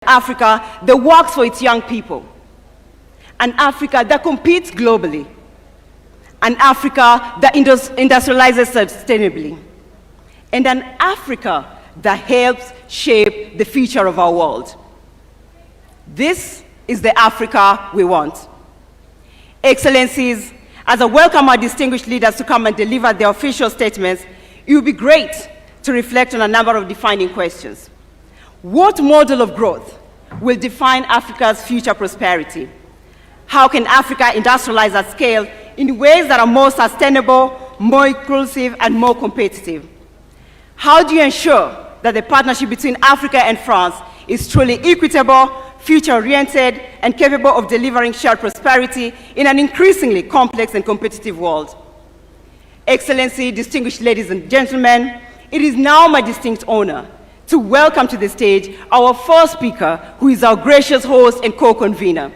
Africa that works for its young people, an Africa that competes globally, an Africa that industrializes sustainably, and an Africa that helps shape the future of our world. This is the Africa we want. Excellencies, as I welcome our distinguished leaders to come and deliver their official statements, it would be great to reflect on a number of defining questions. What model of growth will define Africa's future prosperity? How can Africa industrialize at scale in ways that are more sustainable, more inclusive, and more competitive? How do you ensure that the partnership between Africa and France is truly equitable, future-oriented, and capable of delivering shared prosperity in an increasingly complex and competitive world? Excellency, distinguished ladies and gentlemen, it is now my distinct honor to welcome to the stage our first speaker, who is our gracious host and co-convener.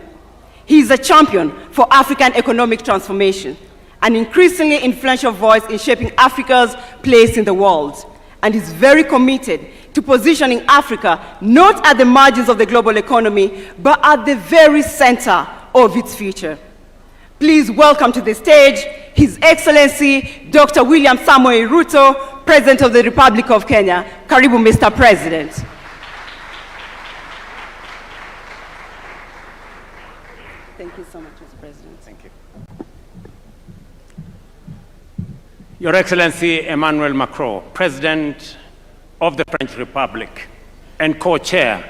He is a champion for African economic transformation, an increasingly influential voice in shaping Africa's place in the world, and is very committed to positioning Africa not at the margins of the global economy, but at the very center of its future. Please welcome to the stage His Excellency Dr. William Samoei Ruto, President of the Republic of Kenya. Karibu, Mr. President. Thank you so much, Mr. President. Thank you. Your Excellency Emmanuel Macron, President of the French Republic and co-chair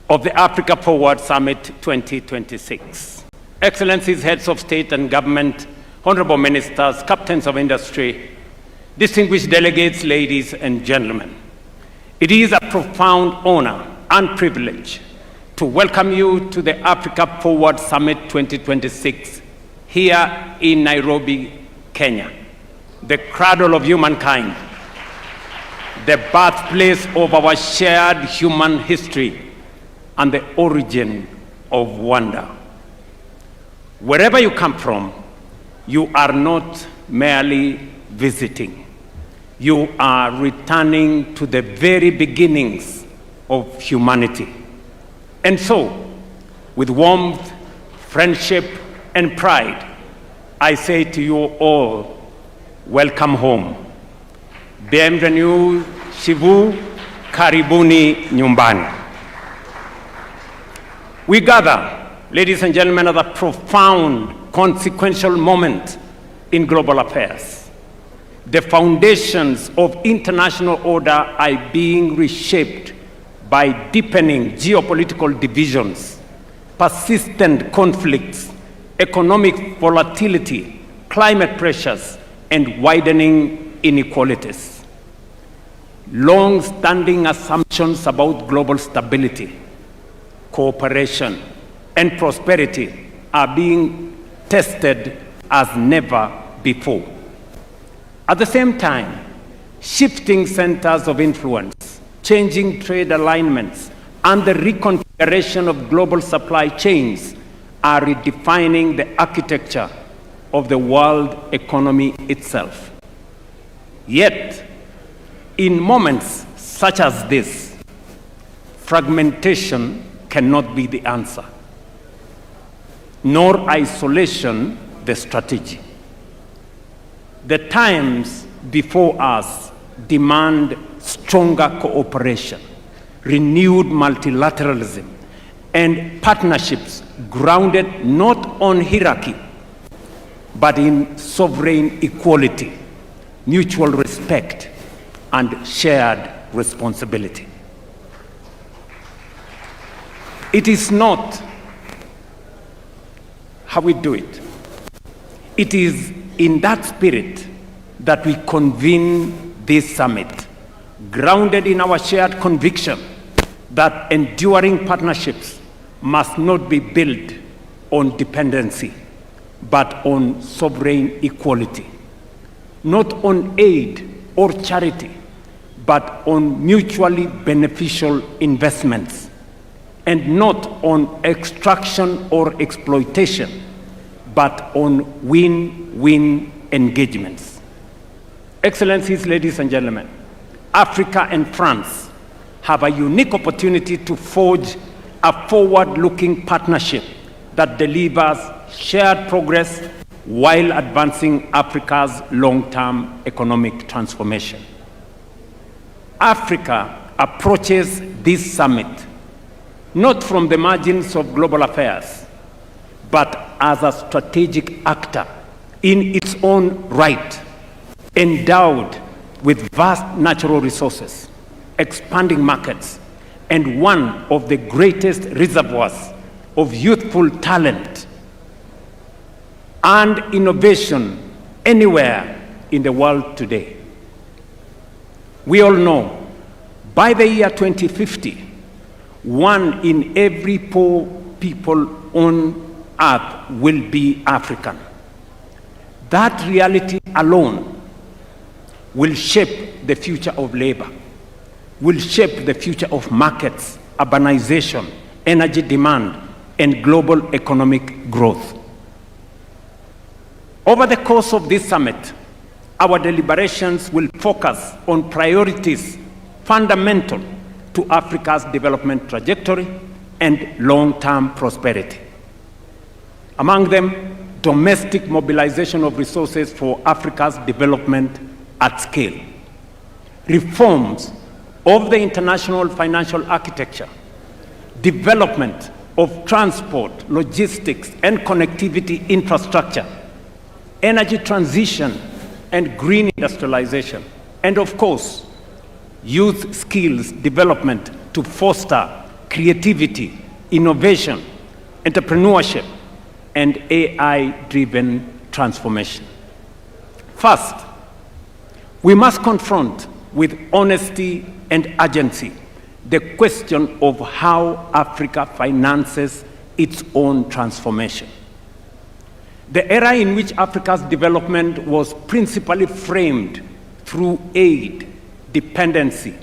of the Africa Forward Summit 2026. Excellencies, heads of state and government, honorable ministers, captains of industry, distinguished delegates, ladies and gentlemen. It is a profound honor and privilege to welcome you to the Africa Forward Summit 2026 here in Nairobi, Kenya, the cradle of humankind, the birthplace of our shared human history, and the origin of wonder. Wherever you come from, you are not merely visiting. You are returning to the very beginnings of humanity. And so, with warmth, friendship, and pride, I say to you all, welcome home. Bienvenue chez vous, karibuni nyumbani. We gather, ladies and gentlemen, at a profound, consequential moment in global affairs. The foundations of international order are being reshaped by deepening geopolitical divisions, persistent conflicts, economic volatility, climate pressures, and widening inequalities. Long-standing assumptions about global stability, cooperation, and prosperity are being tested as never before. At the same time, shifting centers of influence, changing trade alignments, and the reconfiguration of global supply chains are redefining the architecture of the world economy itself. Yet, in moments such as this, fragmentation cannot be the answer, nor isolation the strategy. The times before us demand stronger cooperation, renewed multilateralism, and partnerships grounded not on hierarchy, but in sovereign equality, mutual respect, and shared responsibility. It is not how we do it. It is in that spirit that we convene this summit, grounded in our shared conviction that enduring partnerships must not be built on dependency, but on sovereign equality, not on aid or charity, but on mutually beneficial investments, and not on extraction or exploitation, but on win-win engagements. Excellencies, ladies and gentlemen, Africa and France have a unique opportunity to forge a forward-looking partnership that delivers shared progress while advancing Africa's long-term economic transformation. Africa approaches this summit not from the margins of global affairs, but as a strategic actor in its own right, endowed with vast natural resources, expanding markets, and one of the greatest reservoirs of youthful talent and innovation anywhere in the world today. We all know by the year 2050, 1 in every 4 people on earth will be African. That reality alone will shape the future of labor, will shape the future of markets, urbanization, energy demand, and global economic growth. Over the course of this summit, our deliberations will focus on priorities fundamental to Africa's development trajectory and long-term prosperity. Among them, domestic mobilization of resources for Africa's development at scale, reforms of the international financial architecture, development of transport, logistics, and connectivity infrastructure, energy transition and green industrialization, and of course, youth skills development to foster creativity, innovation, entrepreneurship, and AI-driven transformation. First, we must confront with honesty and urgency the question of how Africa finances its own transformation. The era in which Africa's development was principally framed through aid, dependency,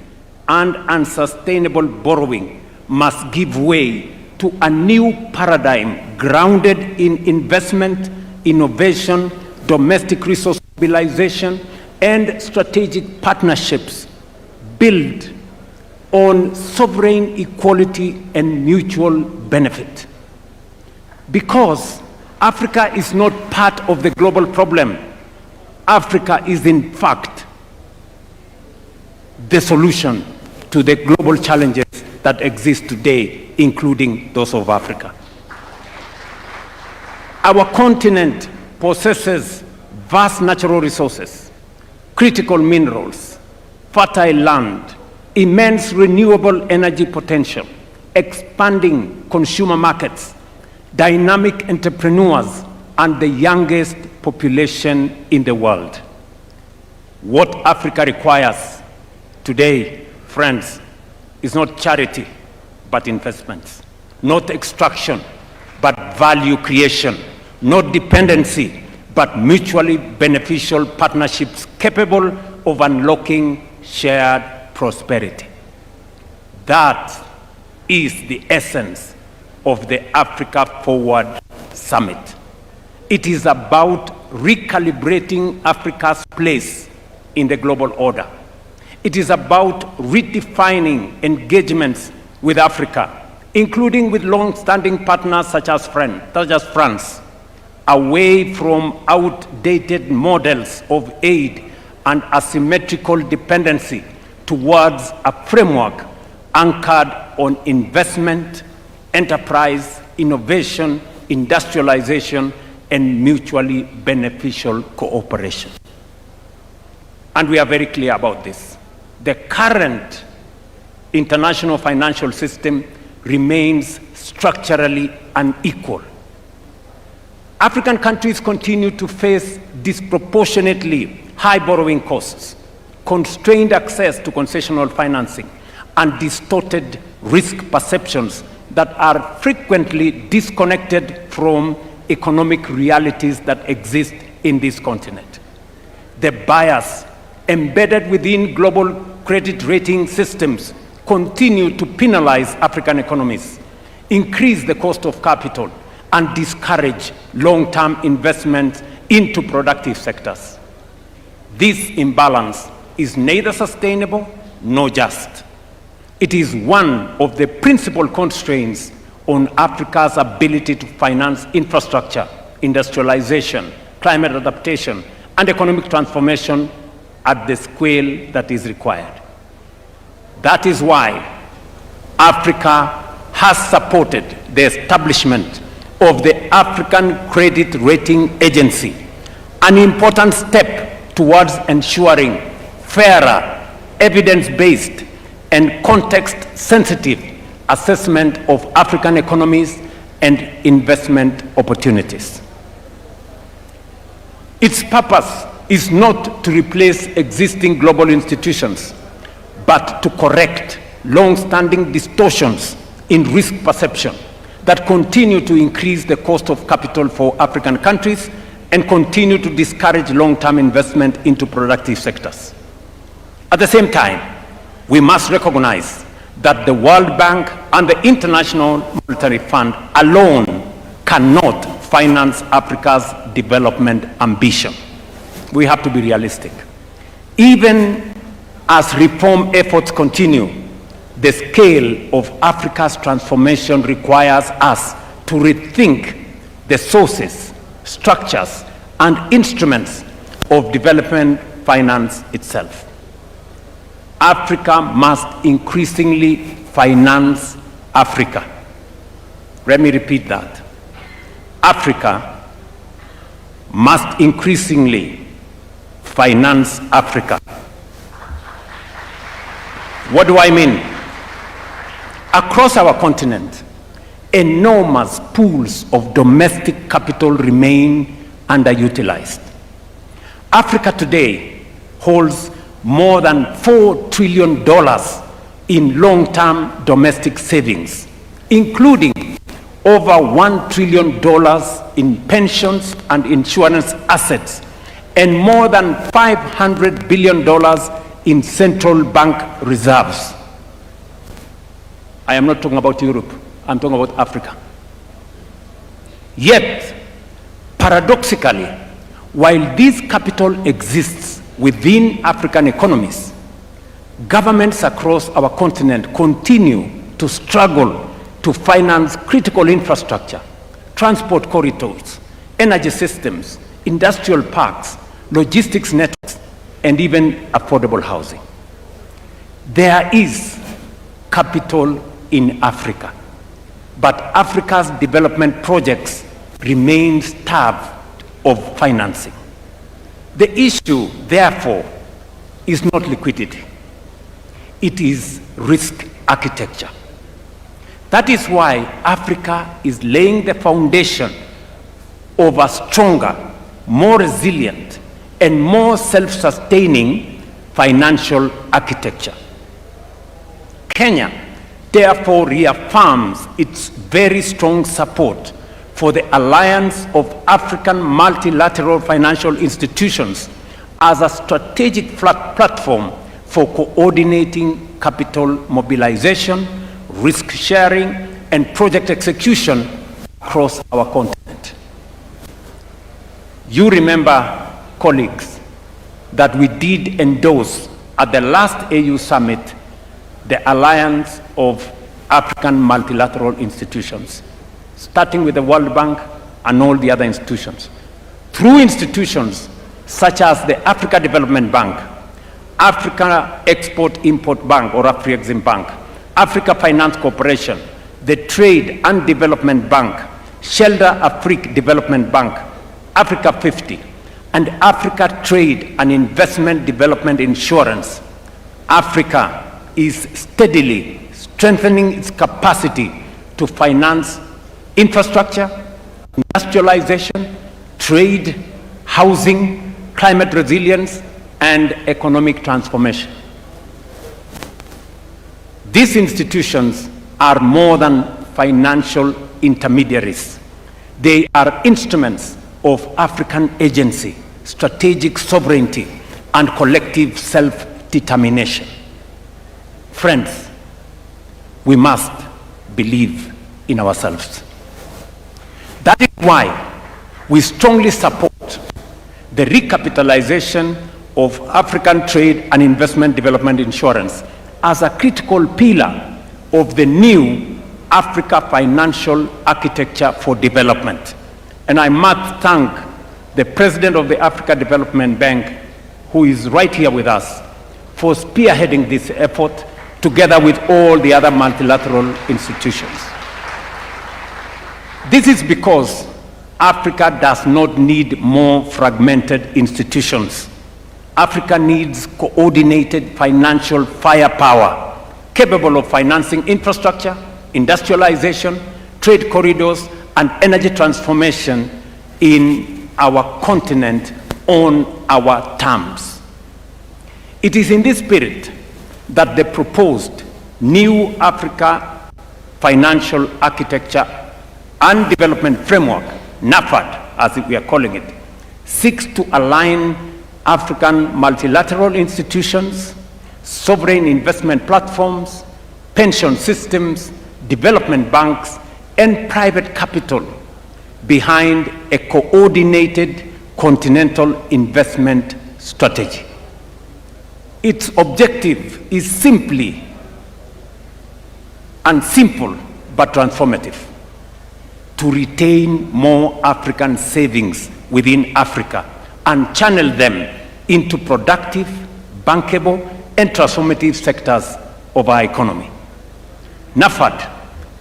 and unsustainable borrowing must give way to a new paradigm grounded in investment, innovation, domestic resource mobilization, and strategic partnerships built on sovereign equality and mutual benefit. Because Africa is not part of the global problem, Africa is in fact the solution to the global challenges that exist today, including those of Africa. Our continent possesses vast natural resources, critical minerals, fertile land, immense renewable energy potential, expanding consumer markets, dynamic entrepreneurs, and the youngest population in the world. What Africa requires today, friends, is not charity, but investments, not extraction, but value creation, not dependency, but mutually beneficial partnerships capable of unlocking shared prosperity. That is the essence of the Africa Forward Summit. It is about recalibrating Africa's place in the global order. It is about redefining engagements with Africa, including with long-standing partners such as France, away from outdated models of aid and asymmetrical dependency towards a framework anchored on investment, enterprise, innovation, industrialization, and mutually beneficial cooperation. And we are very clear about this. The current international financial system remains structurally unequal. African countries continue to face disproportionately high borrowing costs, constrained access to concessional financing, and distorted risk perceptions that are frequently disconnected from economic realities that exist in this continent. The bias embedded within global credit rating systems continue to penalize African economies, increase the cost of capital, and discourage long-term investment into productive sectors. This imbalance is neither sustainable nor just. It is one of the principal constraints on Africa's ability to finance infrastructure, industrialization, climate adaptation, and economic transformation at the scale that is required. That is why Africa has supported the establishment of the African Credit Rating Agency, an important step towards ensuring fairer, evidence-based, and context-sensitive assessment of African economies and investment opportunities. Its purpose is not to replace existing global institutions, but to correct long-standing distortions in risk perception that continue to increase the cost of capital for African countries and continue to discourage long-term investment into productive sectors. At the same time, we must recognize that the World Bank and the International Monetary Fund alone cannot finance Africa's development ambition. We have to be realistic. Even as reform efforts continue, the scale of Africa's transformation requires us to rethink the sources, structures, and instruments of development finance itself. Africa must increasingly finance Africa. Let me repeat that. Africa must increasingly finance Africa. What do I mean? Across our continent, enormous pools of domestic capital remain underutilized. Africa today holds more than $4 trillion in long-term domestic savings, including over $1 trillion in pensions and insurance assets, and more than $500 billion in central bank reserves. I am not talking about Europe, I'm talking about Africa. Yet, paradoxically, while this capital exists within African economies, governments across our continent continue to struggle to finance critical infrastructure, transport corridors, energy systems, industrial parks, logistics networks, and even affordable housing. There is capital in Africa, but Africa's development projects remain starved of financing. The issue, therefore, is not liquidity. It is risk architecture. That is why Africa is laying the foundation of a stronger, more resilient, and more self-sustaining financial architecture. Kenya, therefore, reaffirms its very strong support for the Alliance of African Multilateral Financial Institutions as a strategic platform for coordinating capital mobilization, risk sharing, and project execution across our continent. You remember, colleagues, that we did endorse at the last AU summit the Alliance of African Multilateral Institutions, starting with the World Bank and all the other institutions. Through institutions such as the Africa Development Bank, Africa Export-Import Bank or Afrexim Bank, Africa Finance Corporation, the Trade and Development Bank, Shelter Afrique Development Bank, Africa 50, and Africa Trade and Investment Development Insurance, Africa is steadily strengthening its capacity to finance infrastructure, industrialization, trade, housing, climate resilience, and economic transformation. These institutions are more than financial intermediaries. They are instruments of African agency, strategic sovereignty, and collective self-determination. Friends, we must believe in ourselves. That is why we strongly support the recapitalization of African Trade and Investment Development Insurance as a critical pillar of the new Africa financial architecture for development. And I must thank the President of the Africa Development Bank, who is right here with us, for spearheading this effort together with all the other multilateral institutions. This is because Africa does not need more fragmented institutions. Africa needs coordinated financial firepower capable of financing infrastructure, industrialization, trade corridors, and energy transformation in our continent on our terms. It is in this spirit that the proposed new Africa Financial Architecture and Development Framework, NAFAD as we are calling it, seeks to align African multilateral institutions, sovereign investment platforms, pension systems, development banks, and private capital behind a coordinated continental investment strategy. Its objective is simply and simple but transformative: to retain more African savings within Africa and channel them into productive, bankable, and transformative sectors of our economy. NAFAD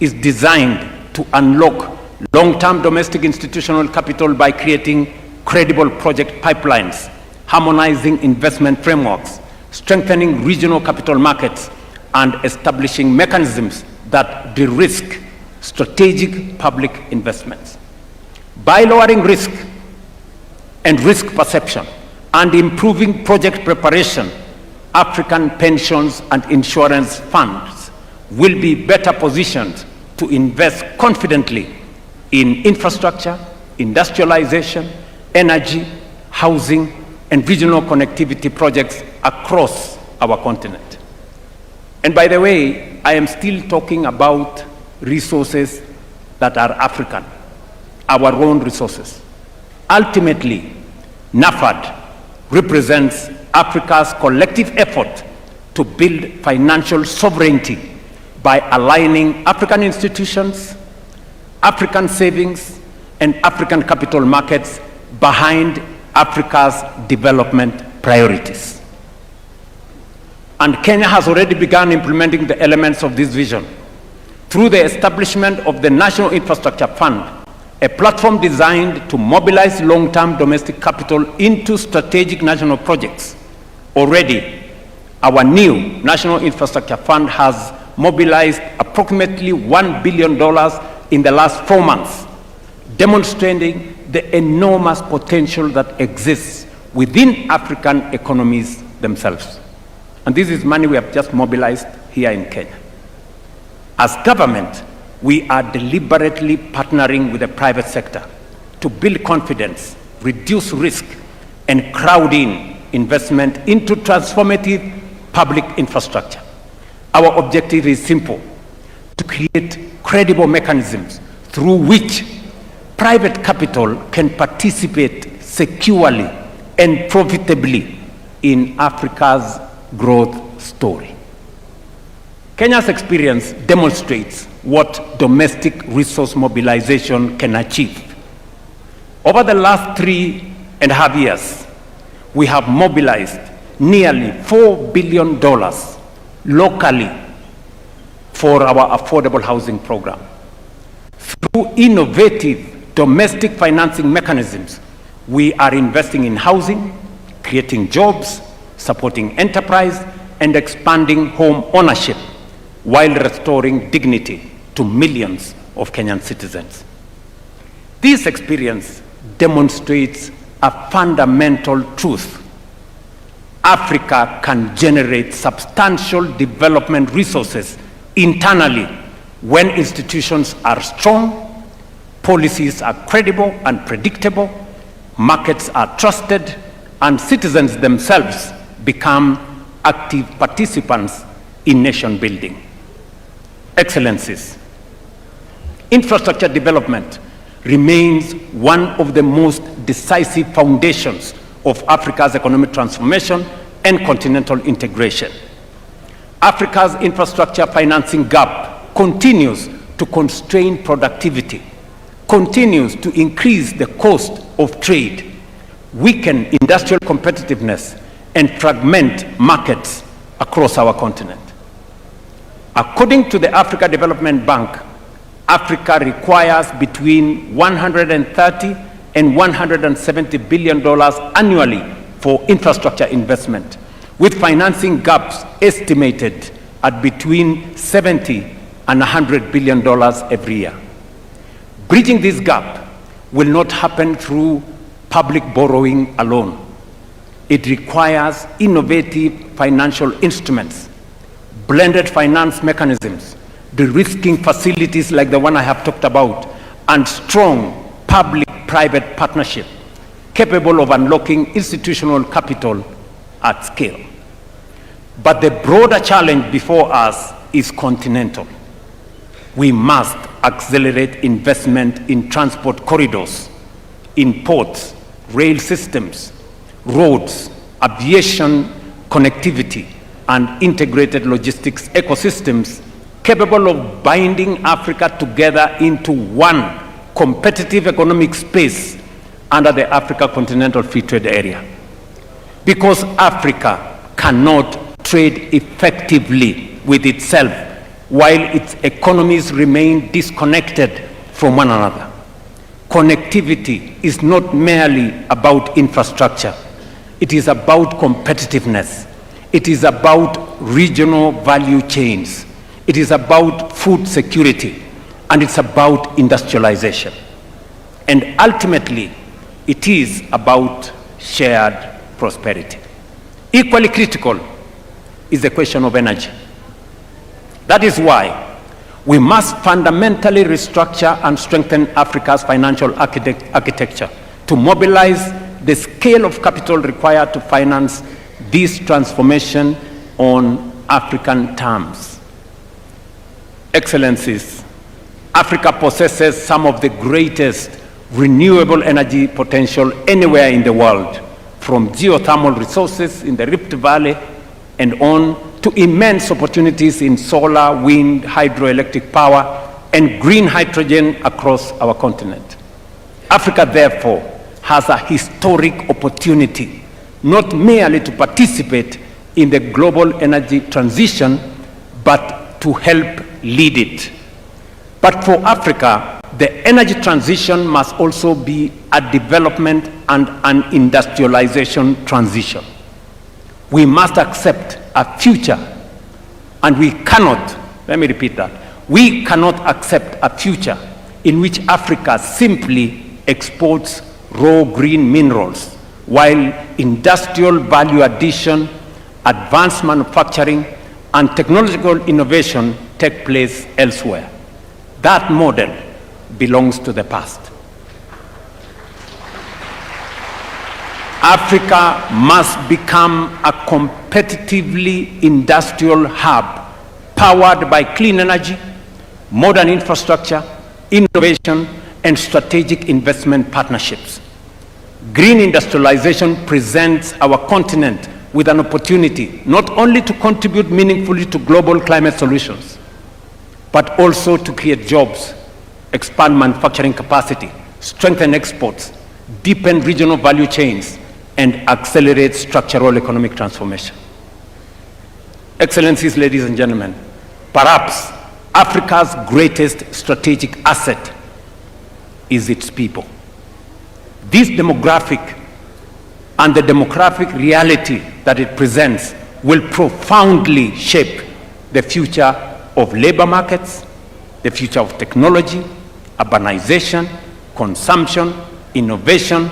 is designed to unlock long-term domestic institutional capital by creating credible project pipelines, harmonizing investment frameworks, strengthening regional capital markets, and establishing mechanisms that de-risk strategic public investments. By lowering risk and risk perception and improving project preparation, African pensions and insurance funds will be better positioned to invest confidently in infrastructure, industrialization, energy, housing, and regional connectivity projects across our continent. And by the way, I am still talking about resources that are African, our own resources. Ultimately, NAFAD represents Africa's collective effort to build financial sovereignty by aligning African institutions, African savings, and African capital markets behind Africa's development priorities. And Kenya has already begun implementing the elements of this vision through the establishment of the National Infrastructure Fund, a platform designed to mobilize long-term domestic capital into strategic national projects. Already, our new National Infrastructure Fund has mobilized approximately $1 billion in the last 4 months, demonstrating the enormous potential that exists within African economies themselves. And this is money we have just mobilized here in Kenya. As government, we are deliberately partnering with the private sector to build confidence, reduce risk, and crowd in investment into transformative public infrastructure. Our objective is simple: to create credible mechanisms through which private capital can participate securely and profitably in Africa's growth story. Kenya's experience demonstrates what domestic resource mobilization can achieve. Over the last 3.5 years, we have mobilized nearly $4 billion locally for our affordable housing program. Through innovative domestic financing mechanisms, we are investing in housing, creating jobs, supporting enterprise, and expanding home ownership while restoring dignity to millions of Kenyan citizens. This experience demonstrates a fundamental truth: Africa can generate substantial development resources internally when institutions are strong, policies are credible and predictable, markets are trusted, and citizens themselves become active participants in nation building. Excellencies, infrastructure development remains one of the most decisive foundations of Africa's economic transformation and continental integration. Africa's infrastructure financing gap continues to constrain productivity, continues to increase the cost of trade, weaken industrial competitiveness, and fragment markets across our continent. According to the Africa Development Bank, Africa requires between $130 and $170 billion annually for infrastructure investment, with financing gaps estimated at between $70 and $100 billion every year. Bridging this gap will not happen through public borrowing alone. It requires innovative financial instruments, blended finance mechanisms, de-risking facilities like the one I have talked about, and strong public-private partnership capable of unlocking institutional capital at scale. But the broader challenge before us is continental. We must accelerate investment in transport corridors, in ports, rail systems, roads, aviation connectivity, and integrated logistics ecosystems capable of binding Africa together into one competitive economic space under the Africa Continental Free Trade Area. Because Africa cannot trade effectively with itself while its economies remain disconnected from one another. Connectivity is not merely about infrastructure. It is about competitiveness. It is about regional value chains. It is about food security, and it's about industrialization. And ultimately, it is about shared prosperity. Equally critical is the question of energy. That is why we must fundamentally restructure and strengthen Africa's financial architecture to mobilize the scale of capital required to finance this transformation on African terms. Excellencies, Africa possesses some of the greatest renewable energy potential anywhere in the world, from geothermal resources in the Rift Valley and on to immense opportunities in solar, wind, hydroelectric power, and green hydrogen across our continent. Africa, therefore, has a historic opportunity, not merely to participate in the global energy transition, but to help lead it. But for Africa, the energy transition must also be a development and an industrialization transition. We must accept a future, and we cannot, let me repeat that, we cannot accept a future in which Africa simply exports raw green minerals, while industrial value addition, advanced manufacturing, and technological innovation take place elsewhere. That model belongs to the past. Africa must become a competitively industrial hub powered by clean energy, modern infrastructure, innovation, and strategic investment partnerships. Green industrialization presents our continent with an opportunity not only to contribute meaningfully to global climate solutions, but also to create jobs, expand manufacturing capacity, strengthen exports, deepen regional value chains, and accelerate structural economic transformation. Excellencies, ladies and gentlemen, perhaps Africa's greatest strategic asset is its people. This demographic and the demographic reality that it presents will profoundly shape the future of labor markets, the future of technology, urbanization, consumption, innovation,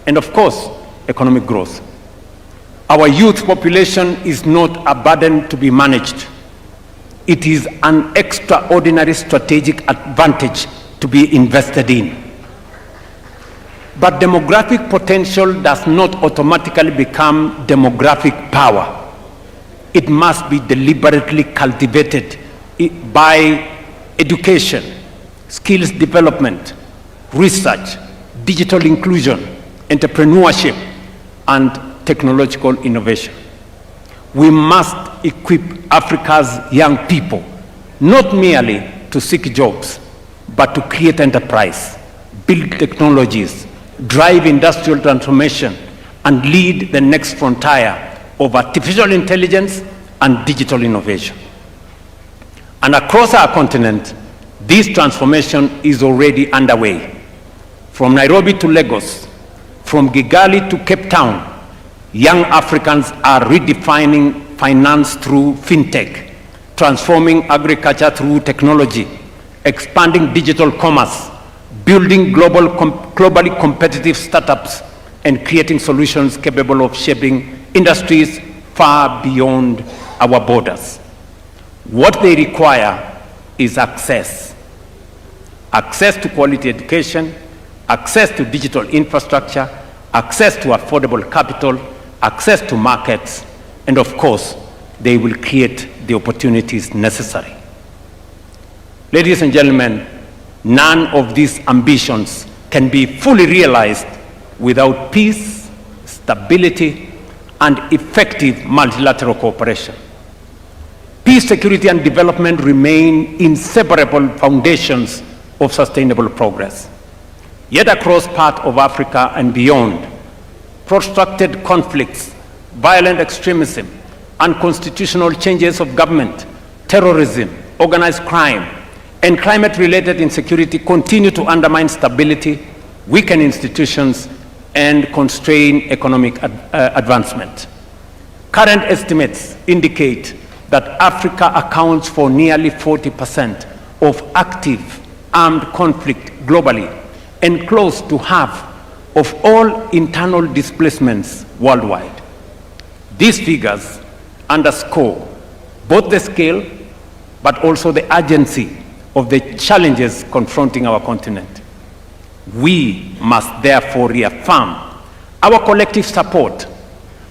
and of course, economic growth. Our youth population is not a burden to be managed. It is an extraordinary strategic advantage to be invested in. But demographic potential does not automatically become demographic power. It must be deliberately cultivated by education, skills development, research, digital inclusion, entrepreneurship, and technological innovation. we must equip Africa's young people, not merely to seek jobs, but to create enterprise, build technologies, drive industrial transformation, and lead the next frontier of artificial intelligence and digital innovation. And across our continent, this transformation is already underway. From Nairobi to Lagos, from Kigali to Cape Town, young Africans are redefining finance through fintech, transforming agriculture through technology, expanding digital commerce, building globally competitive startups, and creating solutions capable of shaping industries far beyond our borders. What they require is access. Access to quality education, access to digital infrastructure, access to affordable capital, access to markets, and of course, they will create the opportunities necessary. Ladies and gentlemen, none of these ambitions can be fully realized without peace, stability, and effective multilateral cooperation. Peace, security, and development remain inseparable foundations of sustainable progress. Yet across parts of Africa and beyond, protracted conflicts, violent extremism, unconstitutional changes of government, terrorism, organized crime, and climate-related insecurity continue to undermine stability, weaken institutions, and constrain economic advancement. Current estimates indicate that Africa accounts for nearly 40% of active armed conflict globally and close to half of all internal displacements worldwide. These figures underscore both the scale but also the urgency of the challenges confronting our continent. We must therefore reaffirm our collective support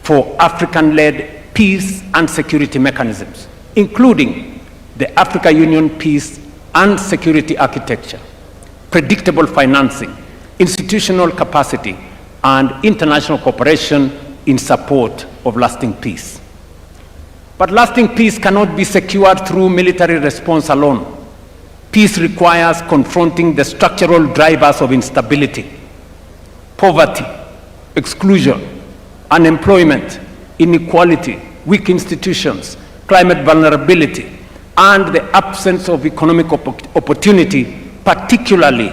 for African-led peace and security mechanisms, including the Africa Union Peace and Security Architecture, predictable financing, institutional capacity, and international cooperation in support of lasting peace. But lasting peace cannot be secured through military response alone. Peace requires confronting the structural drivers of instability: poverty, exclusion, unemployment, inequality, weak institutions, climate vulnerability, and the absence of economic opportunity, particularly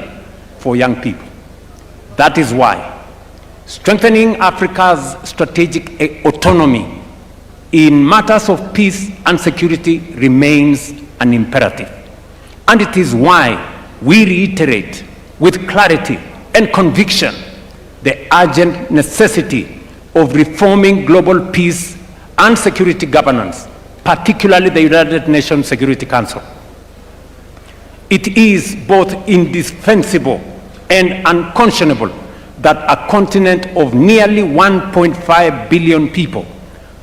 for young people. That is why strengthening Africa's strategic autonomy in matters of peace and security remains an imperative. And it is why we reiterate with clarity and conviction the urgent necessity of reforming global peace and security governance, particularly the United Nations Security Council. It is both indispensable and unconscionable that a continent of nearly 1.5 billion people,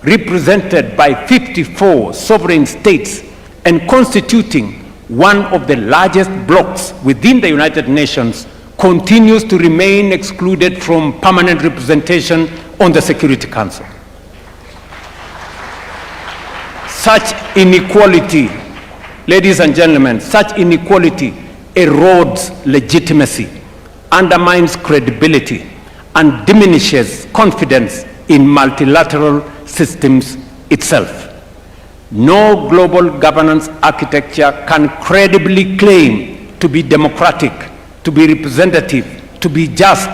represented by 54 sovereign states and constituting one of the largest blocs within the United Nations, continues to remain excluded from permanent representation on the Security Council. Such inequality, ladies and gentlemen, such inequality erodes legitimacy, undermines credibility, and diminishes confidence in multilateral systems itself. No global governance architecture can credibly claim to be democratic, to be representative, to be just,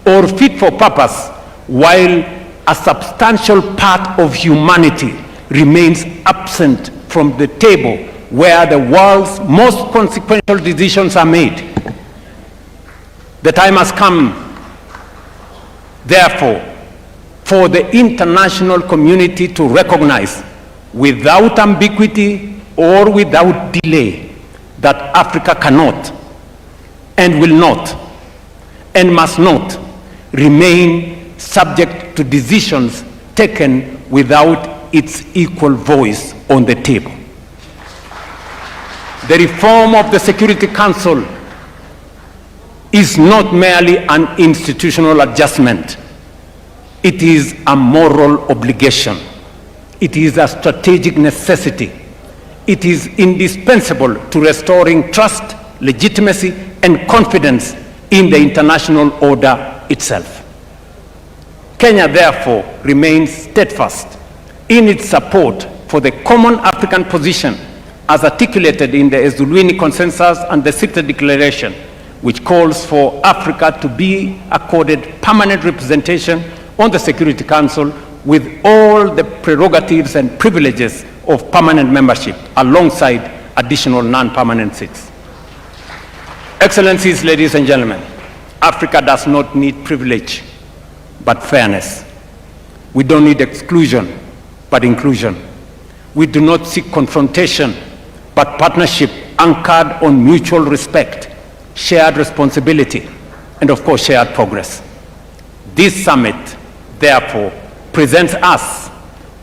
or fit for purpose, while a substantial part of humanity remains absent from the table where the world's most consequential decisions are made. The time has come, therefore, for the international community to recognize, without ambiguity or without delay, that Africa cannot and will not and must not remain subject to decisions taken without its equal voice on the table. The reform of the Security Council is not merely an institutional adjustment. It is a moral obligation. It is a strategic necessity. It is indispensable to restoring trust, legitimacy, and confidence in the international order itself. Kenya, therefore, remains steadfast in its support for the common African position as articulated in the Ezulwini Consensus and the Sixth Declaration, which calls for Africa to be accorded permanent representation on the Security Council with all the prerogatives and privileges of permanent membership alongside additional non-permanent seats. Excellencies, ladies and gentlemen, Africa does not need privilege, but fairness. We don't need exclusion, but inclusion. We do not seek confrontation, but partnership anchored on mutual respect, shared responsibility, and of course, shared progress. This summit, therefore, presents us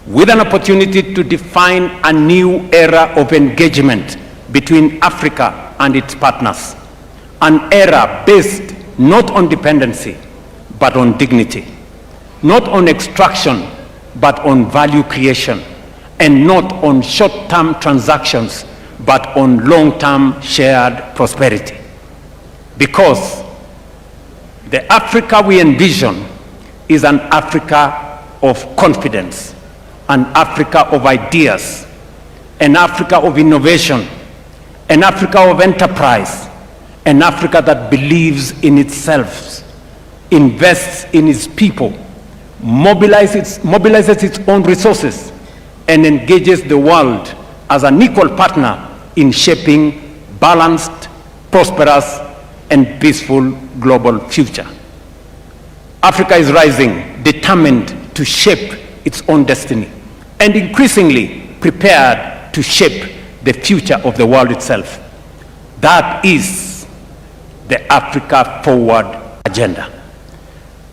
with an opportunity to define a new era of engagement between Africa and its partners, an era based not on dependency, but on dignity, not on extraction, but on value creation, and not on short-term transactions, but on long-term shared prosperity. Because the Africa we envision is an Africa of confidence, an Africa of ideas, an Africa of innovation, an Africa of enterprise, an Africa that believes in itself, invests in its people, mobilizes its own resources, and engages the world as an equal partner in shaping balanced, prosperous, and peaceful global future. Africa is rising, determined to shape its own destiny, and increasingly prepared to shape the future of the world itself. That is the Africa Forward agenda.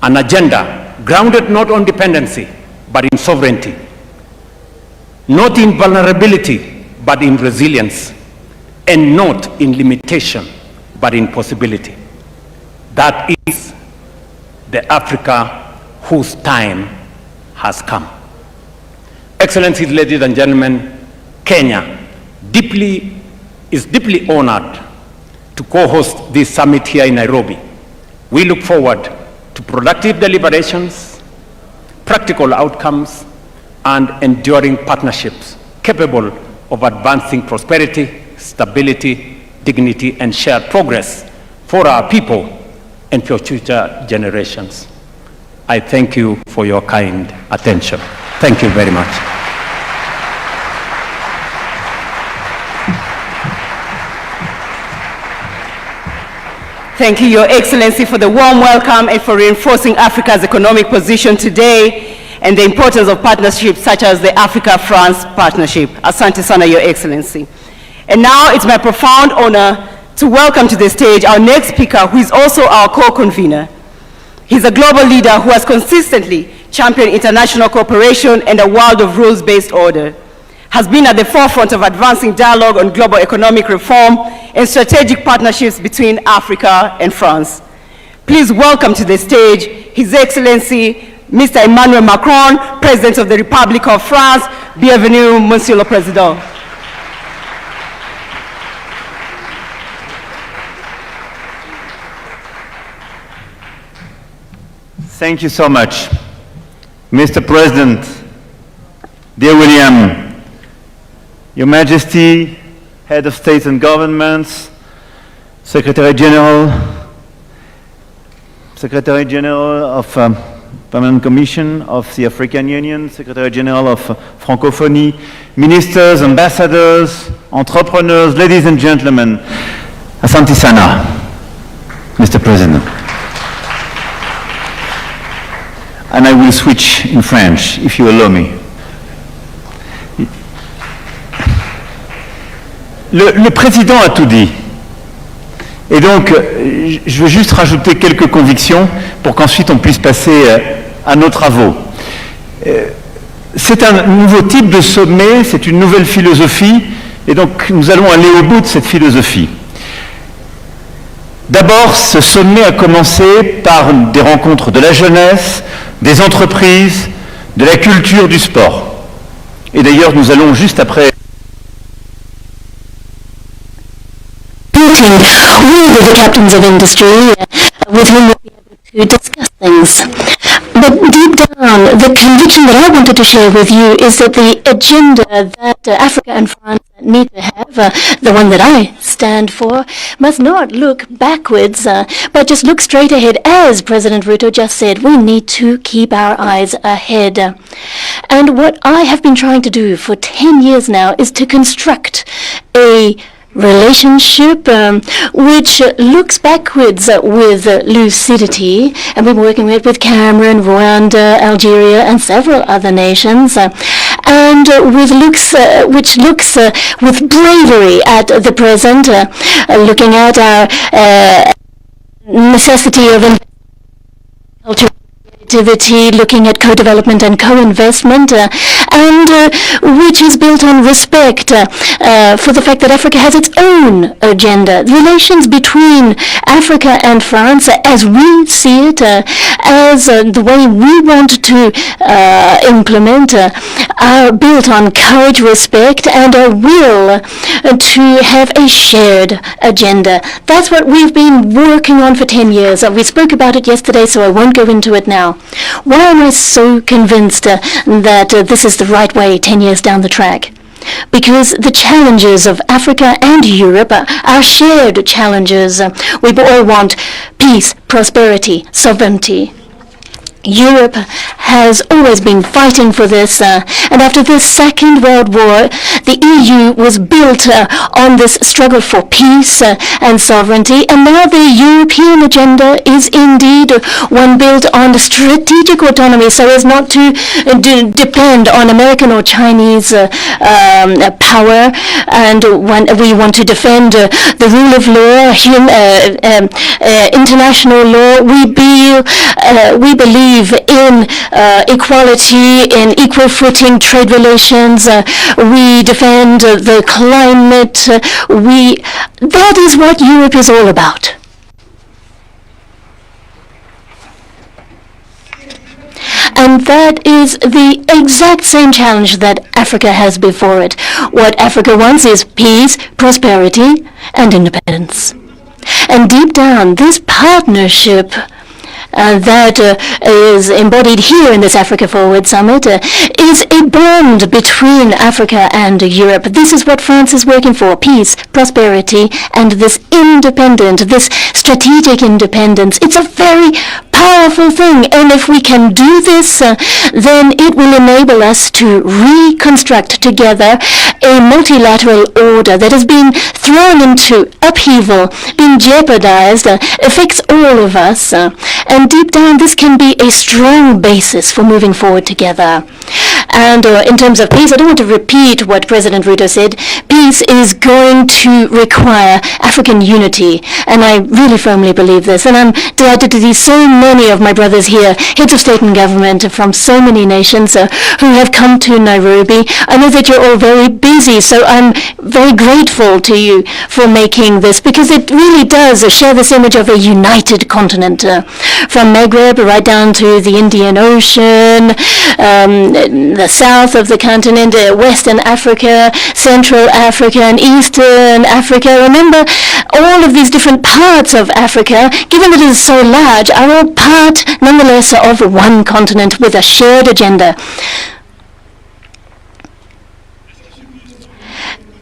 An agenda grounded not on dependency, but in sovereignty. Not in vulnerability, but in resilience. And not in limitation, but in possibility. That is the Africa whose time has come. Excellencies, ladies and gentlemen, Kenya is deeply honored to co-host this summit here in Nairobi. We look forward to productive deliberations, practical outcomes, and enduring partnerships capable of advancing prosperity, stability, dignity, and shared progress for our people and for future generations. I thank you for your kind attention. Thank you very much. Thank you, Your Excellency, for the warm welcome and for reinforcing Africa's economic position today and the importance of partnerships such as the Africa-France partnership. Asante sana, Your Excellency. And now it's my profound honor to welcome to the stage our next speaker, who is also our co-convener. He's a global leader who has consistently championed international cooperation and a world of rules-based order, has been at the forefront of advancing dialogue on global economic reform and strategic partnerships between Africa and France. Please welcome to the stage His Excellency, Mr. Emmanuel Macron, President of the Republic of France. Bienvenue, Monsieur le Président. Thank you so much, Mr. President, dear William, Your Majesty, Head of States and Governments, Secretary General of Permanent Commission of the African Union, Secretary General of Francophonie, Ministers, Ambassadors, Entrepreneurs, ladies and gentlemen, Asante sana, Mr. President. And I will switch in French, if you allow me. Le président a tout dit. Et donc, je veux juste rajouter quelques convictions pour qu'ensuite on puisse passer à nos travaux. C'est un nouveau type de sommet, c'est une nouvelle philosophie, et donc nous allons aller au bout de cette philosophie. D'abord, ce sommet a commencé par des rencontres de la jeunesse, des entreprises, de la culture, du sport. Et d'ailleurs, nous allons juste après... with the captains of industry with whom we'll be able to discuss things. But deep down, the conviction that I wanted to share with you is that the agenda that Africa and France need to have, the one that I stand for, must not look backwards, but just look straight ahead. As President Ruto just said, we need to keep our eyes ahead. And what I have been trying to do for 10 years now is to construct a relationship which looks backwards with lucidity, and we've been working with Cameroon, Rwanda, Algeria, and several other nations, and which looks with bravery at the present, looking at our necessity of culture, activity, looking at co-development and co-investment, and which is built on respect for the fact that Africa has its own agenda. The relations between Africa and France, as we see it, as the way we want to implement, are built on courage, respect, and a will to have a shared agenda. That's what we've been working on for 10 years. We spoke about it yesterday, so I won't go into it now. Why am I so convinced that this is the right way 10 years down the track? Because the challenges of Africa and Europe are shared challenges. We all want peace, prosperity, sovereignty. Europe has always been fighting for this, and after the Second World War, the EU was built on this struggle for peace and sovereignty, and now the European agenda is indeed one built on strategic autonomy, so as not to depend on American or Chinese power. And when we want to defend the rule of law, international law, we believe in equality, in equal footing trade relations. We defend the climate. That is what Europe is all about. And that is the exact same challenge that Africa has before it. What Africa wants is peace, prosperity, and independence. And deep down, this partnership that is embodied here in this Africa Forward Summit is a bond between Africa and Europe. This is what France is working for: peace, prosperity, and this strategic independence. It's a very powerful thing, and if we can do this, then it will enable us to reconstruct together a multilateral order that has been thrown into upheaval, been jeopardized, affects all of us, and deep down this can be a strong basis for moving forward together. And in terms of peace, I don't want to repeat what President Ruto said. Peace is going to require African unity, and I really firmly believe this. And I'm delighted to see so many of my brothers here, heads of state and government from so many nations who have come to Nairobi. I know that you're all very busy, so I'm very grateful to you for making this, because it really does share this image of a united continent, from Maghreb right down to the Indian Ocean, the south of the continent, Western Africa, Central Africa, and Eastern Africa. Remember, all of these different parts of Africa, given that it is so large, are all part, nonetheless, of one continent with a shared agenda.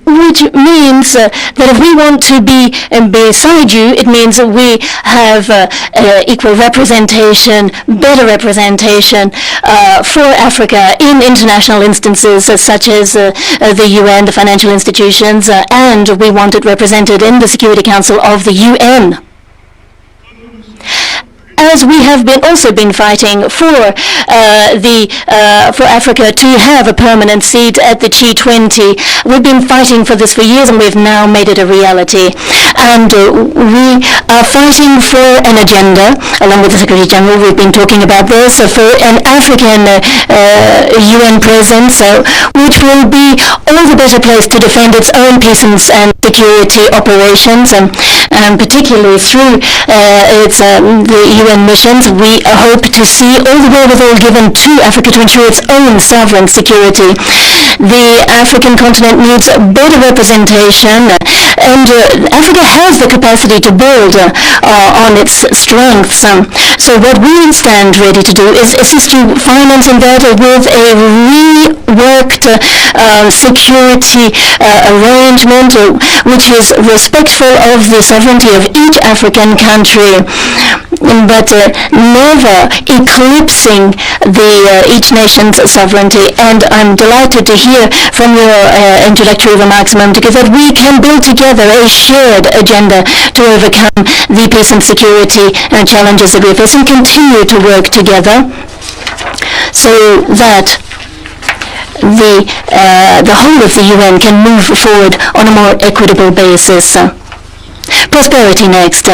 Which means that if we want to be beside you, it means that we have equal representation, better representation for Africa in international instances such as the UN, the financial institutions, and we want it represented in the Security Council of the UN. As we have also been fighting for Africa to have a permanent seat at the G20. We've been fighting for this for years, and we've now made it a reality. And we are fighting for an agenda, along with the Secretary General. We've been talking about this for an African UN presence, which will be all the better placed to defend its own peace and security operations, and particularly through the UN missions, we hope to see all the wherewithal given to Africa to ensure its own sovereign security. The African continent needs better representation, and Africa has the capacity to build on its strengths. So what we stand ready to do is assist you financing that with a reworked security arrangement which is respectful of the sovereignty of each African country, but never eclipsing each nation's sovereignty. And I'm delighted to hear from your introductory remarks a moment ago that we can build together a shared agenda to overcome the peace and security challenges that we face and continue to work together so that the whole of the UN can move forward on a more equitable basis. Prosperity next.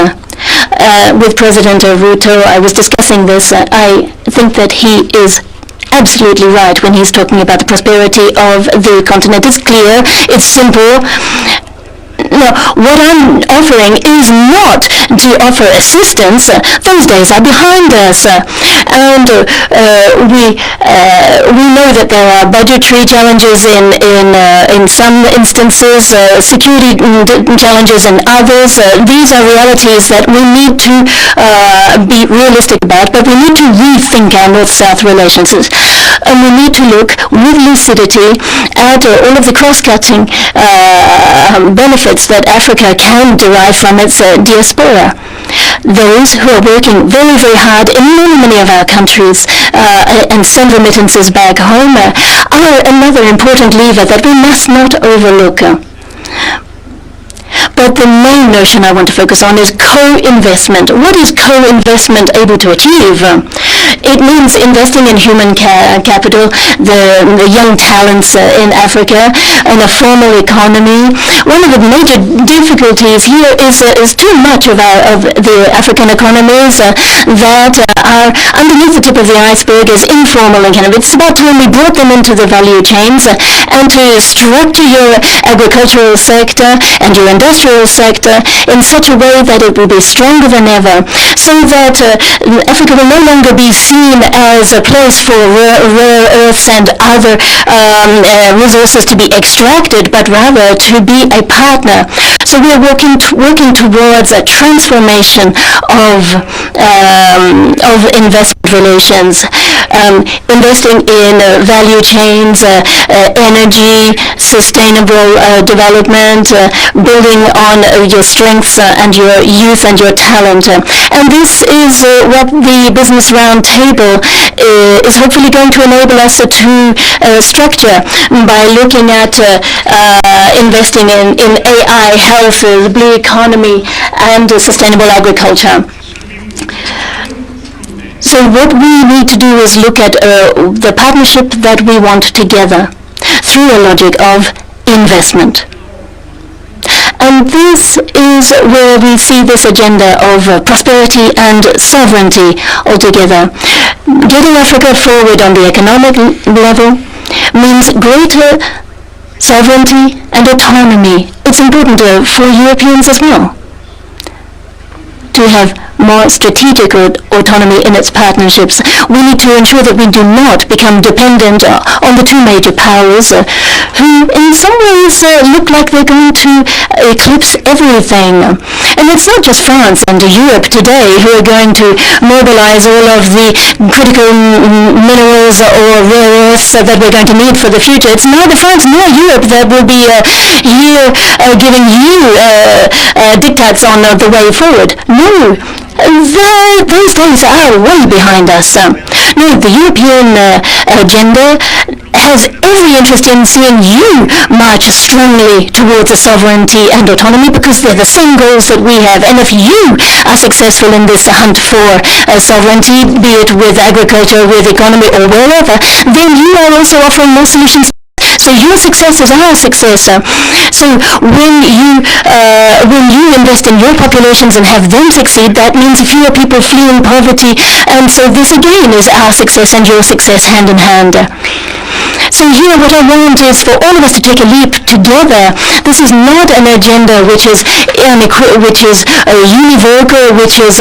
With President Ruto, I was discussing this. I think that he is absolutely right when he's talking about the prosperity of the continent. It's clear, it's simple. No, what I'm offering is not to offer assistance. Those days are behind us. And we know that there are budgetary challenges in some instances, security challenges in others. These are realities that we need to be realistic about, but we need to rethink our North-South relations. And we need to look with lucidity at all of the cross-cutting benefits that Africa can derive from its diaspora. Those who are working very, very hard in many of our countries and send remittances back home are another important lever that we must not overlook. But the main notion I want to focus on is co-investment. What is co-investment able to achieve? It means investing in human capital, the young talents in Africa, in a formal economy. One of the major difficulties here is too much of the African economies that are underneath the tip of the iceberg is informal economy. It's about time we brought them into the value chains and to structure your agricultural sector and your industrial sector in such a way that it will be stronger than ever, so that Africa will no longer be seen as a place for rare earths and other resources to be extracted, but rather to be a partner. So we are working towards a transformation of investment relations, investing in value chains, energy, sustainable development, building on your strengths and your youth and your talent. And this is what the Business Roundtable is hopefully going to enable us to structure by looking at investing in AI, health, the blue economy, and sustainable agriculture. So what we need to do is look at the partnership that we want together through a logic of investment. And this is where we see this agenda of prosperity and sovereignty altogether. Getting Africa forward on the economic level means greater sovereignty and autonomy. It's important for Europeans as well to have more strategic autonomy in its partnerships. We need to ensure that we do not become dependent on the two major powers who in some ways look like they're going to eclipse everything. And it's not just France and Europe today who are going to mobilize all of the critical minerals or rare earths that we're going to need for the future. It's neither France nor Europe that will be here giving you diktats on the way forward. No. Those days are way behind us. No, the European agenda has every interest in seeing you march strongly towards sovereignty and autonomy because they're the same goals that we have. And if you are successful in this hunt for sovereignty, be it with agriculture, with economy, or wherever, then you are also offering more solutions. So your success is our success. So when you invest in your populations and have them succeed, that means fewer people fleeing poverty. And so this again is our success and your success hand in hand. So here what I want is for all of us to take a leap together. This is not an agenda which is univocal, which is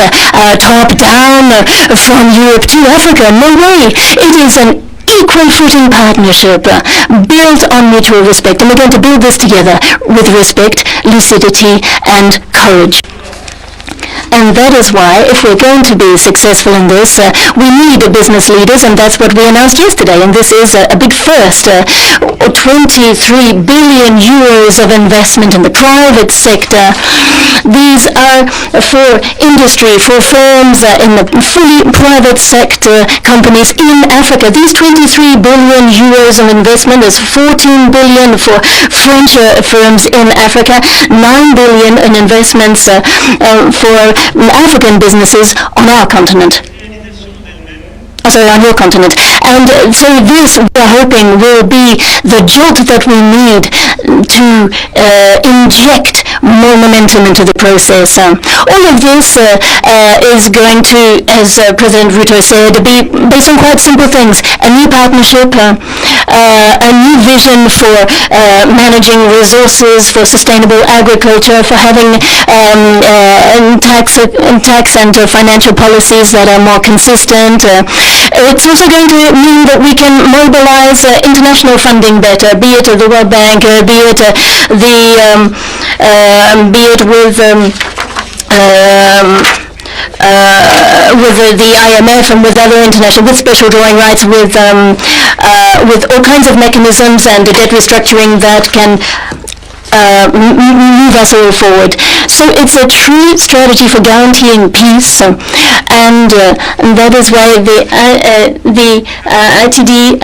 top-down from Europe to Africa. No way. It is an equal footing partnership built on mutual respect. And we're going to build this together with respect, lucidity, and courage. And that is why, if we're going to be successful in this, we need business leaders, and that's what we announced yesterday. And this is a big first, 23 billion euros of investment in the private sector. These are for industry, for firms in the fully private sector companies in Africa. These 23 billion euros of investment is 14 billion for French firms in Africa, 9 billion in investments for African businesses on our continent. On your continent. And so this, we're hoping, will be the jolt that we need to inject more momentum into the process. All of this is going to, as President Ruto said, be based on quite simple things. A new partnership, a new vision for managing resources, for sustainable agriculture, for having tax and financial policies that are more consistent. It's also going to mean that we can mobilize international funding better, be it the World Bank, be it with the IMF and with other international, with special drawing rights, with all kinds of mechanisms and debt restructuring that can move us all forward. So it's a true strategy for guaranteeing peace, and that is why the ITD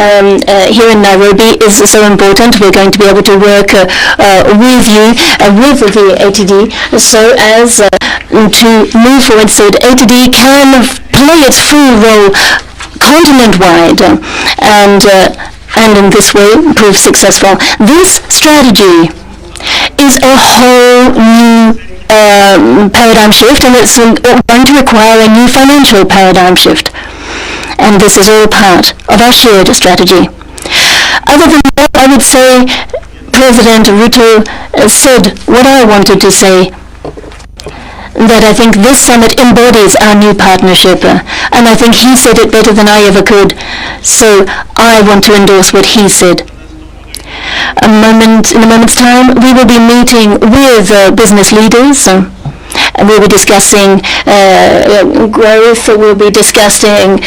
here in Nairobi is so important. We're going to be able to work with you, with the ATD, so as to move forward so that ATD can play its full role continent-wide, and in this way prove successful. This strategy is a whole new paradigm shift, and it's going to require a new financial paradigm shift. And this is all part of our shared strategy. Other than that, I would say President Ruto said what I wanted to say, that I think this summit embodies our new partnership, and I think he said it better than I ever could, so I want to endorse what he said. In a moment's time, we will be meeting with business leaders, and we'll be discussing growth, we'll be discussing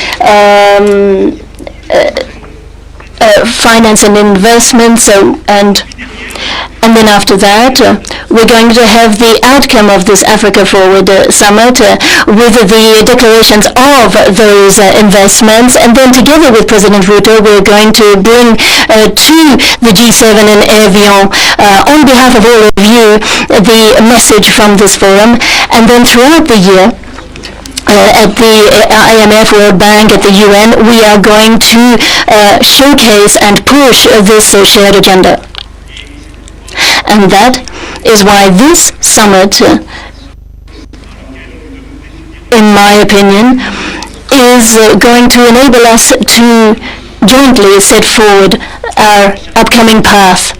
finance and investments, and then after that, we're going to have the outcome of this Africa Forward Summit with the declarations of those investments, and then together with President Ruto, we're going to bring to the G7 in Evian, on behalf of all of you, the message from this forum, and then throughout the year, at the IMF, World Bank, at the UN, we are going to showcase and push this shared agenda. And that is why this summit, in my opinion, is going to enable us to jointly set forward our upcoming path.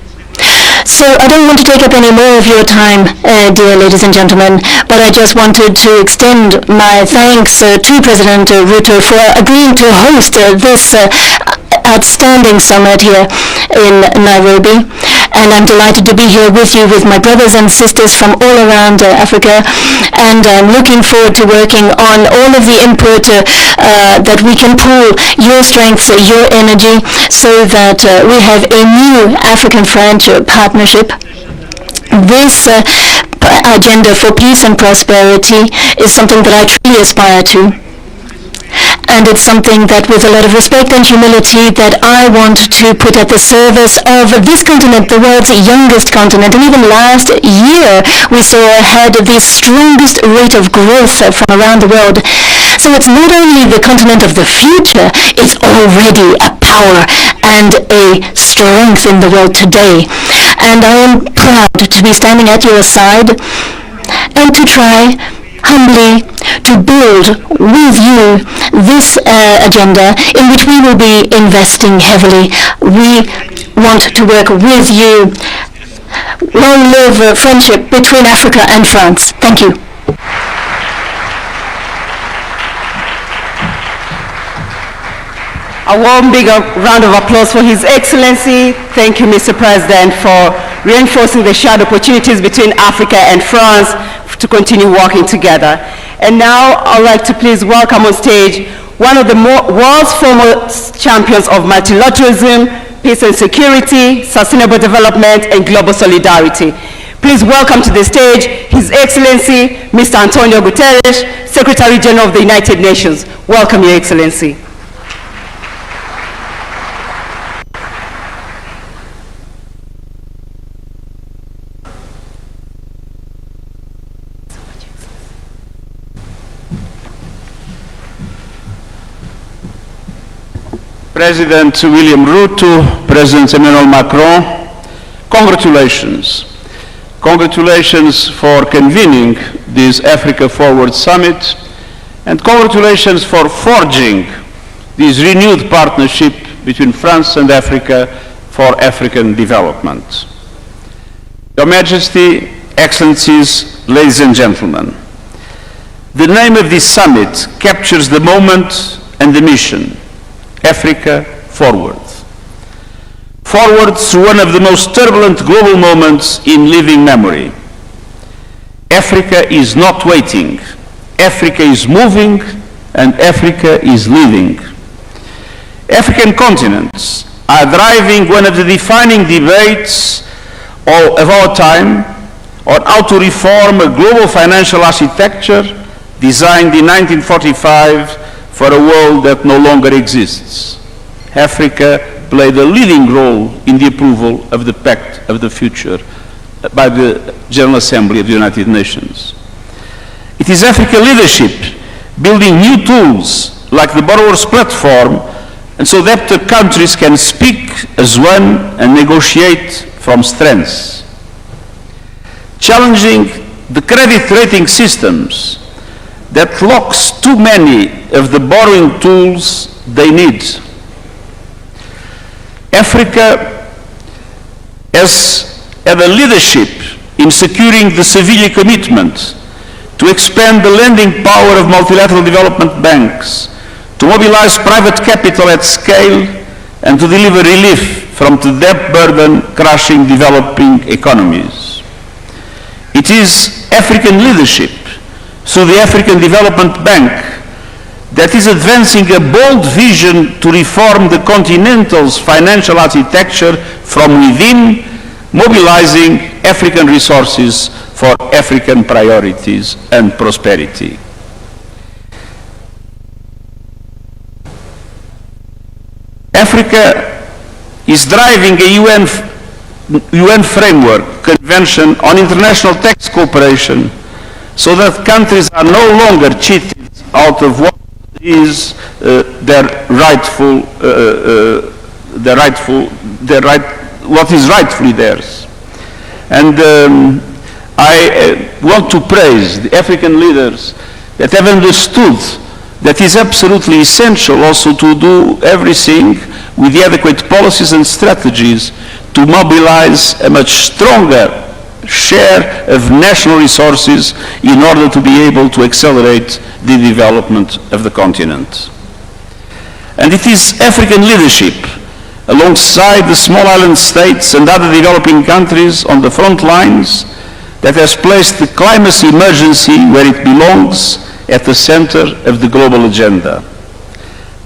So I don't want to take up any more of your time, dear ladies and gentlemen, but I just wanted to extend my thanks to President Ruto for agreeing to host this outstanding summit here in Nairobi. And I'm delighted to be here with you, with my brothers and sisters from all around Africa. And I'm looking forward to working on all of the input that we can pool, your strengths, your energy, so that we have a new African-French partnership. This agenda for peace and prosperity is something that I truly aspire to. And it's something that, with a lot of respect and humility, that I want to put at the service of this continent, the world's youngest continent. And even last year, we saw had the strongest rate of growth from around the world. So it's not only the continent of the future, it's already a power and a strength in the world today. And I am proud to be standing at your side and to try humbly to build with you this agenda in which we will be investing heavily. We want to work with you. Long live friendship between Africa and France. Thank you. A warm, big round of applause for His Excellency. Thank you, Mr. President, for reinforcing the shared opportunities between Africa and France to continue working together. And now I'd like to please welcome on stage one of the world's foremost champions of multilateralism, peace and security, sustainable development, and global solidarity. Please welcome to the stage His Excellency, Mr. Antonio Guterres, Secretary General of the United Nations. Welcome, Your Excellency. President William Ruto, President Emmanuel Macron, congratulations. Congratulations for convening this Africa Forward Summit, and congratulations for forging this renewed partnership between France and Africa for African development. Your Majesty, Excellencies, ladies and gentlemen, the name of this summit captures the moment and the mission. Africa Forward. Forward through one of the most turbulent global moments in living memory. Africa is not waiting. Africa is moving, and Africa is leading. African continents are driving one of the defining debates of our time on how to reform a global financial architecture designed in 1945 for a world that no longer exists. Africa played a leading role in the approval of the Pact of the Future by the General Assembly of the United Nations. It is African leadership building new tools like the Borrowers Platform, and so that the countries can speak as one and negotiate from strengths. Challenging the credit rating systems that locks too many of the borrowing tools they need. Africa has had a leadership in securing the Seville commitment to expand the lending power of multilateral development banks, to mobilize private capital at scale, and to deliver relief from the debt burden crushing developing economies. It is African leadership through the African Development Bank that is advancing a bold vision to reform the continental's financial architecture from within, mobilizing African resources for African priorities and prosperity. Africa is driving a UN framework convention on international tax cooperation so that countries are no longer cheated out of what is what is rightfully theirs. And I want to praise the African leaders that have understood that is absolutely essential also to do everything with the adequate policies and strategies to mobilize a much stronger share of national resources in order to be able to accelerate the development of the continent. And it is African leadership, alongside the small island states and other developing countries on the front lines, that has placed the climate emergency where it belongs, at the center of the global agenda.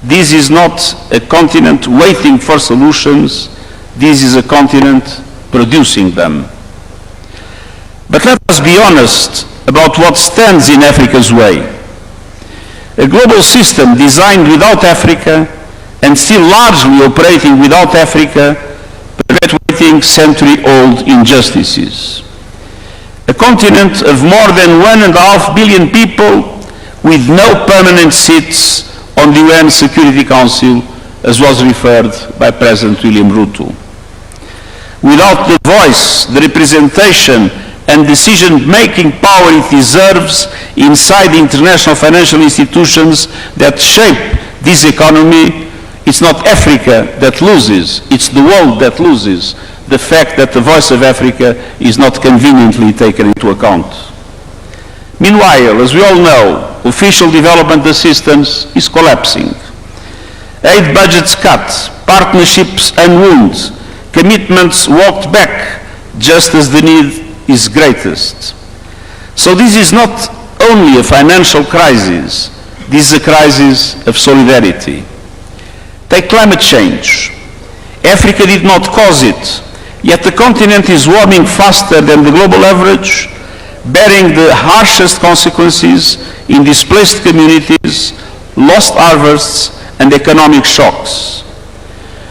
This is not a continent waiting for solutions, this is a continent producing them. But let us be honest about what stands in Africa's way. A global system designed without Africa and still largely operating without Africa, perpetuating century-old injustices. A continent of more than 1.5 billion people with no permanent seats on the UN Security Council, as was referred by President William Ruto. Without the voice, the representation, and decision-making power it deserves inside the international financial institutions that shape this economy, it's not Africa that loses, it's the world that loses the fact that the voice of Africa is not conveniently taken into account. Meanwhile, as we all know, official development assistance is collapsing. Aid budgets cut, partnerships unwound, commitments walked back just as the need is greatest. So this is not only a financial crisis, this is a crisis of solidarity. Take climate change. Africa did not cause it, yet the continent is warming faster than the global average, bearing the harshest consequences in displaced communities, lost harvests, and economic shocks.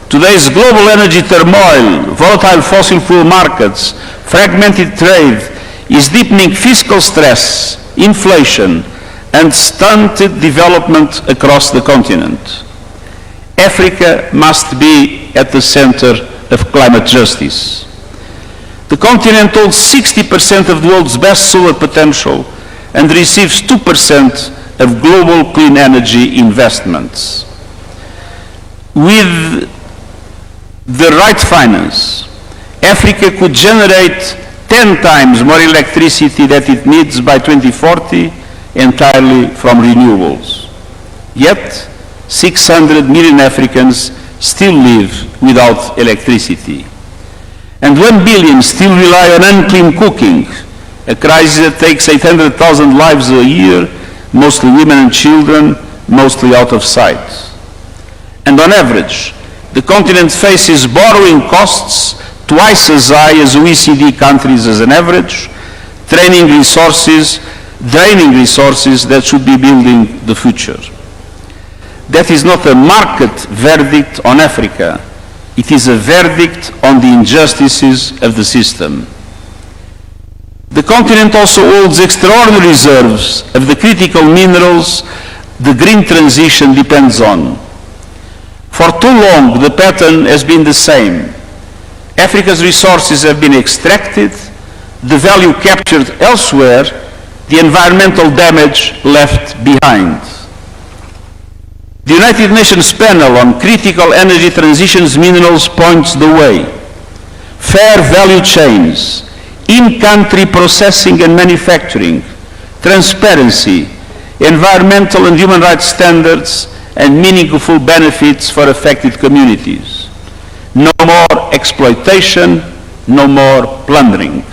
Today's global energy turmoil, volatile fossil fuel markets, fragmented trade is deepening fiscal stress, inflation, and stunted development across the continent. Africa must be at the center of climate justice. The continent holds 60% of the world's best solar potential and receives 2% of global clean energy investments. With the right finance, Africa could generate 10 times more electricity than it needs by 2040 entirely from renewables. Yet, 600 million Africans still live without electricity. And 1 billion still rely on unclean cooking, a crisis that takes 800,000 lives a year, mostly women and children, mostly out of sight. And on average, the continent faces borrowing costs twice as high as OECD countries as an average, draining resources that should be building the future. That is not a market verdict on Africa. It is a verdict on the injustices of the system. The continent also holds extraordinary reserves of the critical minerals the green transition depends on. For too long, the pattern has been the same. Africa's resources have been extracted, the value captured elsewhere, the environmental damage left behind. The United Nations panel on critical energy transitions minerals points the way. Fair value chains, in-country processing and manufacturing, transparency, environmental and human rights standards, and meaningful benefits for affected communities. No more exploitation, no more plundering.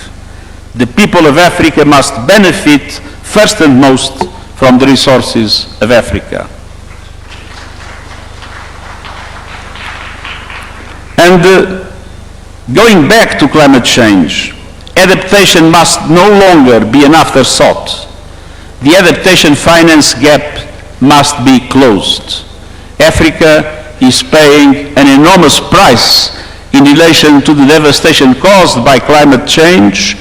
The people of Africa must benefit first and most from the resources of Africa. And going back to climate change, adaptation must no longer be an afterthought. The adaptation finance gap must be closed. Africa is paying an enormous price in relation to the devastation caused by climate change,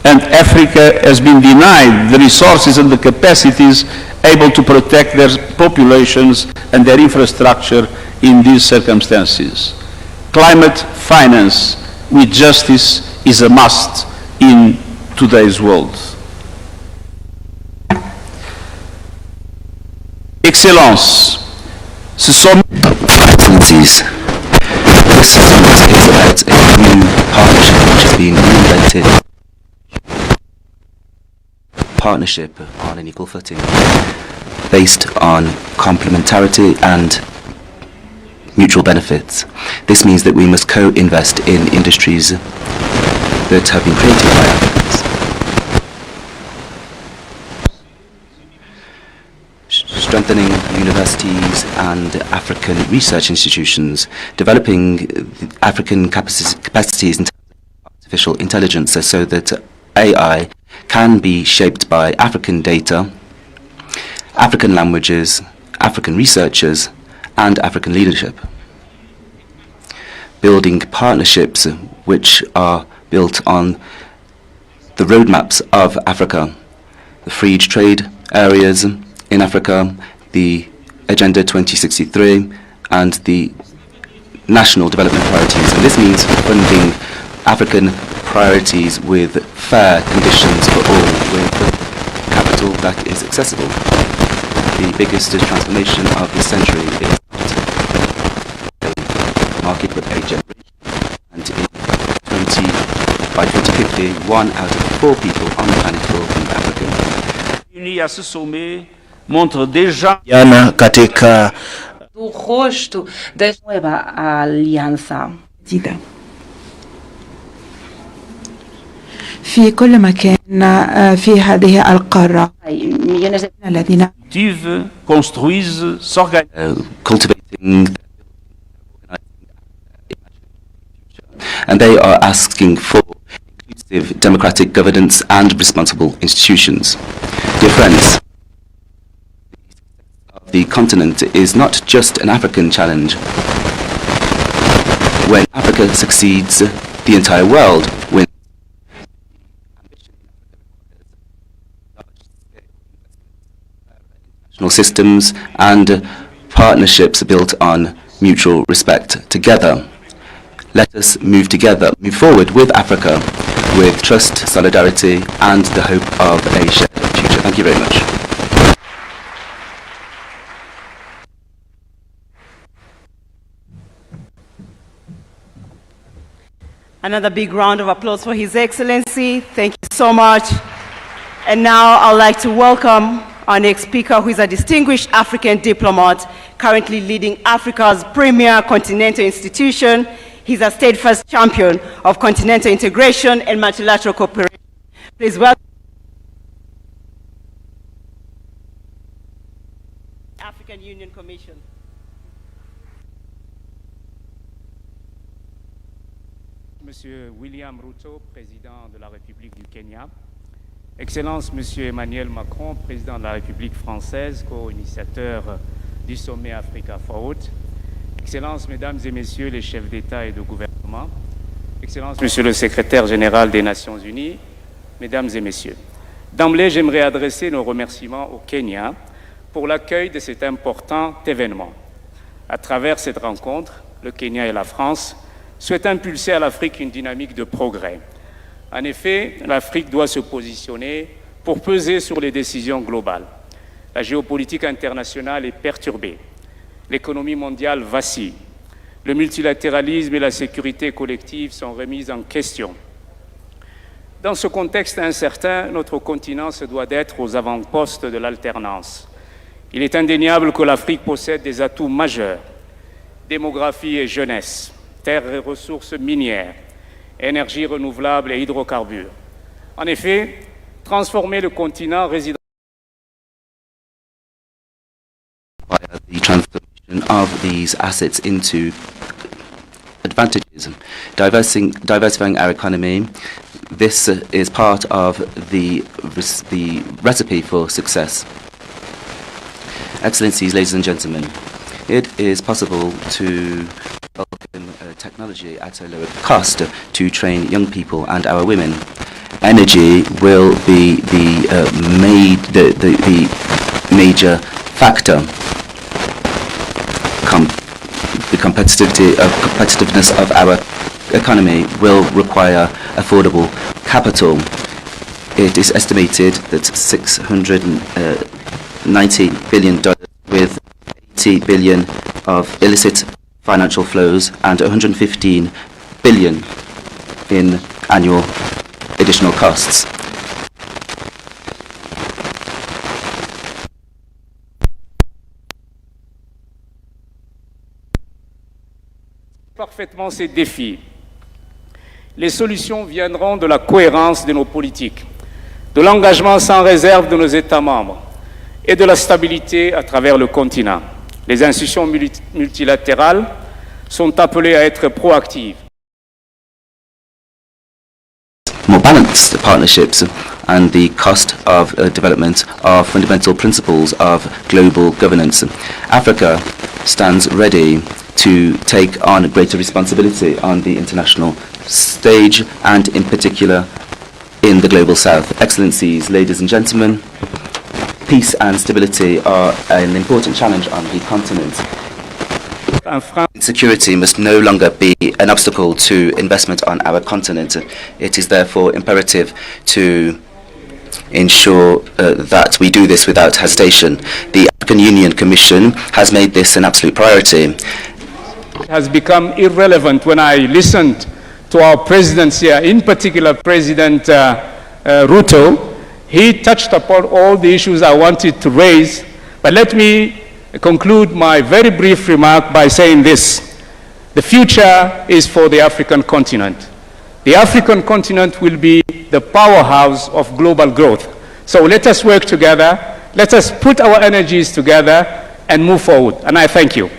and Africa has been denied the resources and the capacities able to protect their populations and their infrastructure in these circumstances. Climate finance with justice is a must in today's world. Excellences, Excellencies, this summit is about a new partnership which has been reinvented. Partnership on an equal footing, based on complementarity and mutual benefits. This means that we must co-invest in industries that have been created by Africans. Strengthening universities and African research institutions, developing African capacities in terms of artificial intelligence so that AI can be shaped by African data, African languages, African researchers, and African leadership. Building partnerships which are built on the roadmaps of Africa, the free trade areas in Africa, the Agenda 2063, and the national development priorities. And this means funding African priorities with fair conditions for all, with capital that is accessible. The biggest transformation of this century is a market but a generation, and by 2050, 1 out of 4 people on the planet will be African. Unis à ce sommet montre déjà Jana katika do rosto da nueva alianza. في كل مكان في هذه القارة الذين construisent, s'organisent. Cultivating and they are asking for inclusive democratic governance and responsible institutions. Dear friends, the continent is not just an African challenge. When Africa succeeds, the entire world wins. National systems and partnerships built on mutual respect. Together, let us move forward with Africa, with trust, solidarity, and the hope of a shared future. Thank you very much. Another big round of applause for His Excellency. Thank you so much. And now I'd like to welcome our next speaker, who is a distinguished African diplomat, currently leading Africa's premier continental institution. He's a steadfast champion of continental integration and multilateral cooperation. Please welcome the African Union Commission. Monsieur William Ruto, président de la République du Kenya, Excellence Monsieur Emmanuel Macron, président de la République française, co-initiateur du sommet Africa Forward, Excellences, Mesdames et Messieurs les chefs d'État et de gouvernement, Excellences, Monsieur le Secrétaire général des Nations Unies, Mesdames et Messieurs. D'emblée, j'aimerais adresser nos remerciements au Kenya pour l'accueil de cet important événement. À travers cette rencontre, le Kenya et la France souhaitent impulser à l'Afrique une dynamique de progrès. En effet, l'Afrique doit se positionner pour peser sur les décisions globales. La géopolitique internationale est perturbée. L'économie mondiale vacille. Le multilatéralisme et la sécurité collective sont remis en question. Dans ce contexte incertain, notre continent se doit d'être aux avant-postes de l'alternance. Il est indéniable que l'Afrique possède des atouts majeurs: démographie et jeunesse, terres et ressources minières, énergies renouvelables et hydrocarbures. En effet, transformer le continent résidentiel the transformation of these assets into advantages, diversifying our economy. This is part of the recipe for success. Excellencies, ladies and gentlemen, it is possible to develop technology at a lower cost to train young people and our women. Energy will be the major factor. The competitiveness of our economy will require affordable capital. It is estimated that $690 billion, with 80 billion of illicit financial flows and 115 billion in annual additional costs. Parfaitement ces défis. Les solutions viendront de la cohérence de nos politiques, de l'engagement sans réserve de nos États membres et de la stabilité à travers le continent. Les institutions multilatérales sont appelées à être proactives. More balanced partnerships and the cost of development are fundamental principles of global governance. Africa stands ready to take on greater responsibility on the international stage and in particular in the global south. Excellencies, ladies and gentlemen, peace and stability are an important challenge on the continent. en France. Security must no longer be an obstacle to investment on our continent. It is therefore imperative to ensure that we do this without hesitation. The African Union Commission has made this an absolute priority. It has become irrelevant when I listened to our presidents here, in particular President Ruto. He touched upon all the issues I wanted to raise, but let me conclude my very brief remark by saying this. The future is for the African continent. The African continent will be the powerhouse of global growth. So let us work together, let us put our energies together and move forward. And I thank you.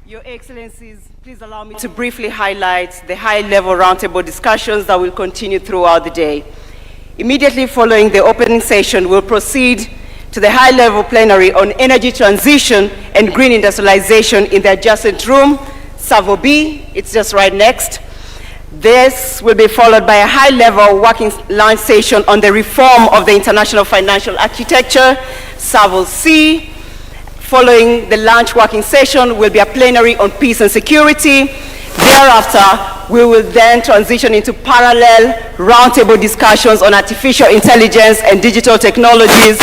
Your Excellencies, please allow me to briefly highlight the high-level roundtable discussions that will continue throughout the day. Immediately following the opening session, we'll proceed to the high-level plenary on energy transition and green industrialization in the adjacent room, Savo B. It's just right next. This will be followed by a high-level working lunch session on the reform of the international financial architecture, Savo C. Following the lunch working session will be a plenary on peace and security. Thereafter, we will then transition into parallel roundtable discussions on artificial intelligence and digital technologies,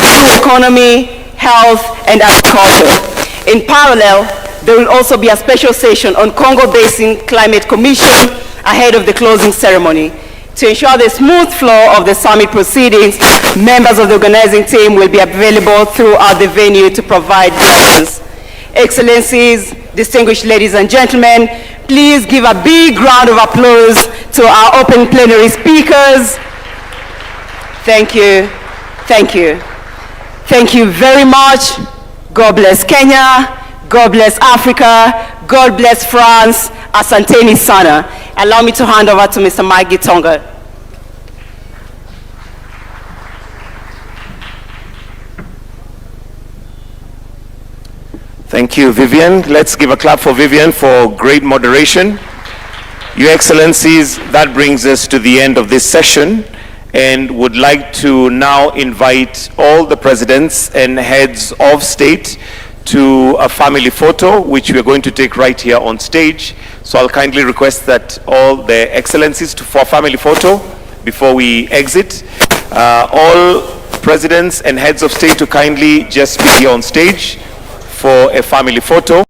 blue economy, health, and agriculture. In parallel, there will also be a special session on Congo Basin Climate Commission ahead of the closing ceremony. To ensure the smooth flow of the summit proceedings, members of the organizing team will be available throughout the venue to provide guidance. Excellencies, distinguished ladies and gentlemen, please give a big round of applause to our open plenary speakers. Thank you. Thank you. Thank you very much. God bless Kenya. God bless Africa. God bless France. Asanteni sana. Allow me to hand over to Mr. Mike Gitonga. Thank you, Vivian. Let's give a clap for Vivian for great moderation. Your Excellencies, that brings us to the end of this session, and would like to now invite all the presidents and heads of state to a family photo, which we are going to take right here on stage. So I'll kindly request that all the Excellencies for a family photo before we exit. All presidents and heads of state to kindly just be here on stage for a family photo.